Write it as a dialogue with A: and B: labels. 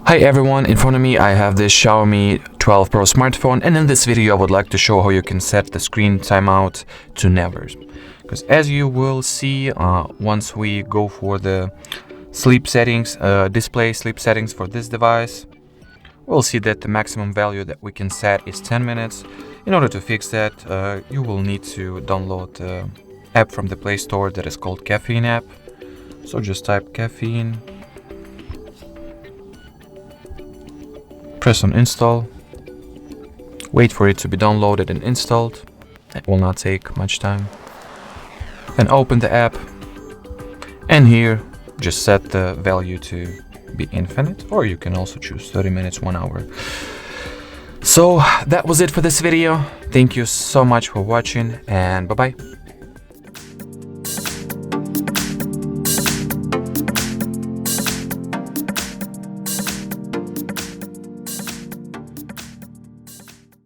A: Hi everyone, in front of me I have this Xiaomi 12 Pro smartphone, and in this video I would like to show how you can set the screen timeout to never. Because as you will see, once we go for the sleep settings, display sleep settings for this device, we'll see that the maximum value that we can set is 10 minutes. In order to fix that, you will need to download the app from the Play Store that is called Caffeine App. So just type Caffeine, press on install, wait for it to be downloaded and installed. It will not take much time. Then open the app, and here just set the value to be infinite, or you can also choose 30 minutes, 1 hour. So that was it for this video. Thank you so much for watching, and bye bye.